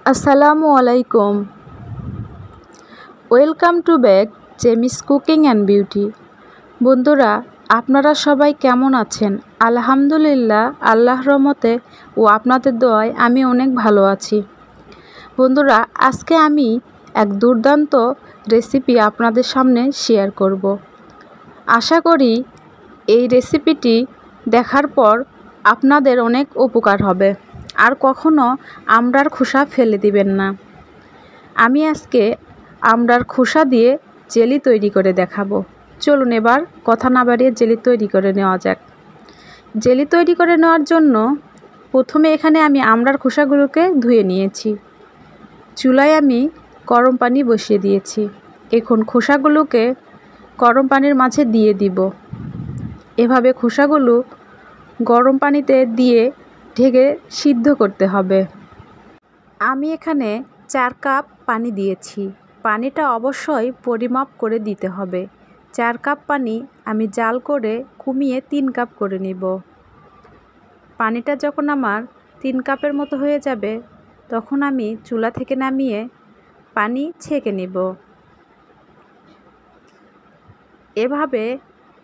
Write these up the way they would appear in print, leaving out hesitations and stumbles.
আসসালামু আলাইকুম। Welcome to back Jemi's cooking and beauty. বন্ধুরা, আপনারা সবাই কেমন আছেন? আলহামদুলিল্লাহ, আল্লাহর রহমতে ও আপনাদের দোয়ায় আমি অনেক ভালো আছি। বন্ধুরা, আজকে আমি এক দুর্দান্ত রেসিপি আপনাদের সামনে শেয়ার করব। আশা করি এই রেসিপিটি দেখার পর আপনাদের অনেক উপকার হবে, আর কখনো আমড়ার খোসা ফেলে দিবেন না। আমি আজকে আমড়ার খোসা দিয়ে জেলি তৈরি করে দেখাবো। চলুন এবার কথা না বাড়িয়ে জেলি তৈরি করে নেওয়া যাক। জেলি তৈরি করে নেওয়ার জন্য প্রথমে এখানে আমি আমড়ার খোসাগুলোকে ধুয়ে নিয়েছি। চুলায় আমি গরম পানি বসিয়ে দিয়েছি। এখন খোসাগুলোকে গরম পানির মাঝে দিয়ে দিব। এভাবে খোসাগুলো গরম পানিতে দিয়ে ঢেকে সিদ্ধ করতে হবে। আমি এখানে 4 কাপ পানি দিয়েছি। পানিটা অবশ্যই পরিমাপ করে দিতে হবে। 4 কাপ পানি আমি জাল করে কমিয়ে 3 কাপ করে নিব। পানিটা যখন আমার 3 কাপের মতো হয়ে যাবে, তখন আমি চুলা থেকে নামিয়ে পানি ছেঁকে নিব। এভাবে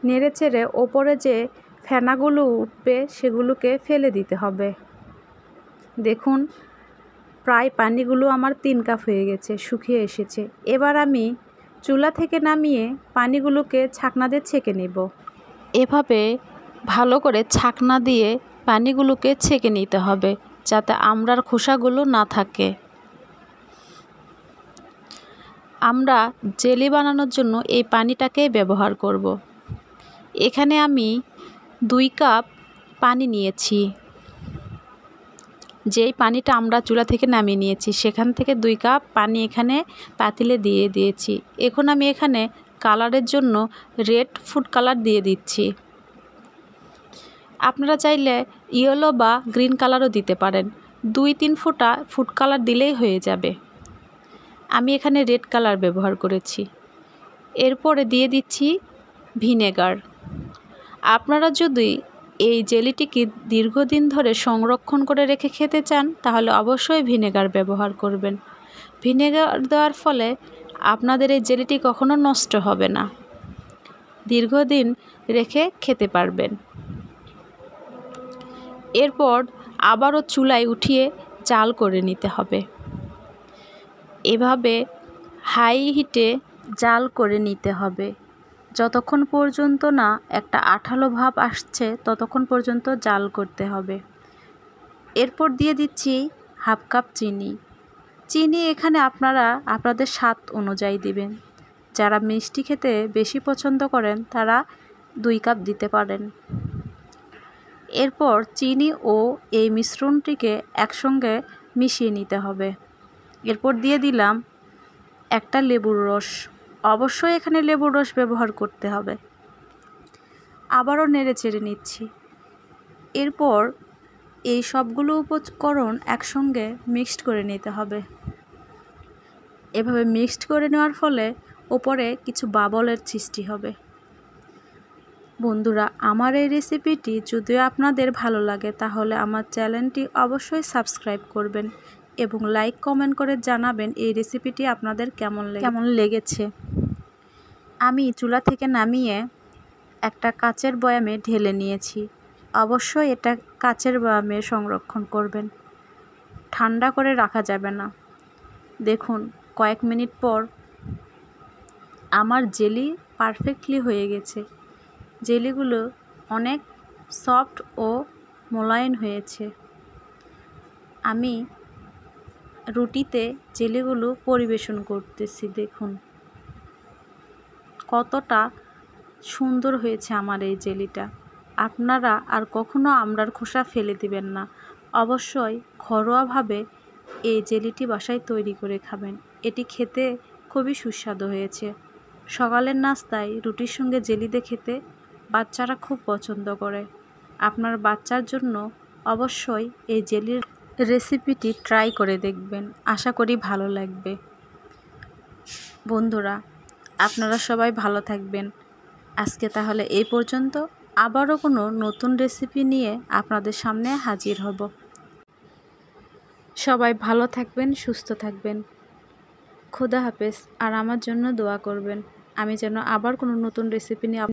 নেড়েচেড়ে ওপরে যে ফেনাগুলো উঠবে সেগুলোকে ফেলে দিতে হবে। দেখুন, প্রায় পানিগুলো আমার 3 কাপ হয়ে গেছে, শুকিয়ে এসেছে। এবার আমি চুলা থেকে নামিয়ে পানিগুলোকে ছাঁকনা দিয়ে ছেঁকে নেব। এভাবে ভালো করে ছাঁকনা দিয়ে পানিগুলোকে ছেঁকে নিতে হবে, যাতে আমড়ার খোসাগুলো না থাকে। আমরা জেলি বানানোর জন্য এই পানিটাকে ব্যবহার করব। এখানে আমি 2 কাপ পানি নিয়েছি। যেই পানিটা আমরা চুলা থেকে নামিয়ে নিয়েছি, সেখান থেকে 2 কাপ পানি এখানে পাতিলে দিয়ে দিয়েছি। এখন আমি এখানে কালারের জন্য রেড ফুড কালার দিয়ে দিচ্ছি। আপনারা চাইলে ইয়েলো বা গ্রিন কালারও দিতে পারেন। 2-3 ফোঁটা ফুড কালার দিলেই হয়ে যাবে। আমি এখানে রেড কালার ব্যবহার করেছি। এরপরে দিয়ে দিচ্ছি ভিনেগার। আপনারা যদি এই জেলিটিকে দীর্ঘদিন ধরে সংরক্ষণ করে রেখে খেতে চান, তাহলে অবশ্যই ভিনেগার ব্যবহার করবেন। ভিনেগার দেওয়ার ফলে আপনাদের এই জেলিটি কখনো নষ্ট হবে না, দীর্ঘদিন রেখে খেতে পারবেন। এরপর আবারও চুলায় উঠিয়ে জাল করে নিতে হবে। এভাবে হাই হিটে জাল করে নিতে হবে। যতক্ষণ পর্যন্ত না একটা আঠালো ভাব আসছে, ততক্ষণ পর্যন্ত জাল করতে হবে। এরপর দিয়ে দিচ্ছি 1/2 কাপ চিনি। চিনি এখানে আপনারা আপনাদের স্বাদ অনুযায়ী দিবেন। যারা মিষ্টি খেতে বেশি পছন্দ করেন, তারা 2 কাপ দিতে পারেন। এরপর চিনি ও এই মিশ্রণটিকে একসঙ্গে মিশিয়ে নিতে হবে। এরপর দিয়ে দিলাম একটা লেবুর রস। অবশ্যই এখানে লেবুর রস ব্যবহার করতে হবে। আবারও নেড়ে চেড়ে নিচ্ছি। এরপর এই সবগুলো উপকরণ একসঙ্গে মিক্সড করে নিতে হবে। এভাবে মিক্সড করে নেওয়ার ফলে ওপরে কিছু বাবলের সৃষ্টি হবে। বন্ধুরা, আমার এই রেসিপিটি যদিও আপনাদের ভালো লাগে, তাহলে আমার চ্যানেলটি অবশ্যই সাবস্ক্রাইব করবেন এবং লাইক কমেন্ট করে জানাবেন এই রেসিপিটি আপনাদের কেমন লেগেছে। আমি চুলা থেকে নামিয়ে একটা কাচের বয়ামে ঢেলে নিয়েছি। অবশ্যই এটা কাচের বয়ামে সংরক্ষণ করবেন, ঠান্ডা করে রাখা যাবে না। দেখুন, কয়েক মিনিট পর আমার জেলি পারফেক্টলি হয়ে গেছে। জেলিগুলো অনেক সফট ও মোলায়েম হয়েছে। আমি রুটিতে জেলিগুলো পরিবেশন করতেছি। দেখুন কতটা সুন্দর হয়েছে আমার এই জেলিটা। আপনারা আর কখনো আমড়ার খোসা ফেলে দিবেন না। অবশ্যই ঘরোয়াভাবে এই জেলিটি বাসায় তৈরি করে খাবেন। এটি খেতে খুবই সুস্বাদু হয়েছে। সকালের নাস্তায় রুটির সঙ্গে জেলি দিয়ে খেতে বাচ্চারা খুব পছন্দ করে। আপনার বাচ্চার জন্য অবশ্যই এই জেলির রেসিপিটি ট্রাই করে দেখবেন। আশা করি ভালো লাগবে। বন্ধুরা, আপনারা সবাই ভালো থাকবেন। আজকে তাহলে এই পর্যন্ত। আবারও কোনো নতুন রেসিপি নিয়ে আপনাদের সামনে হাজির হব। সবাই ভালো থাকবেন, সুস্থ থাকবেন। খোদা হাফেজ। আর আমার জন্য দোয়া করবেন, আমি যেন আবার কোনো নতুন রেসিপি নিয়ে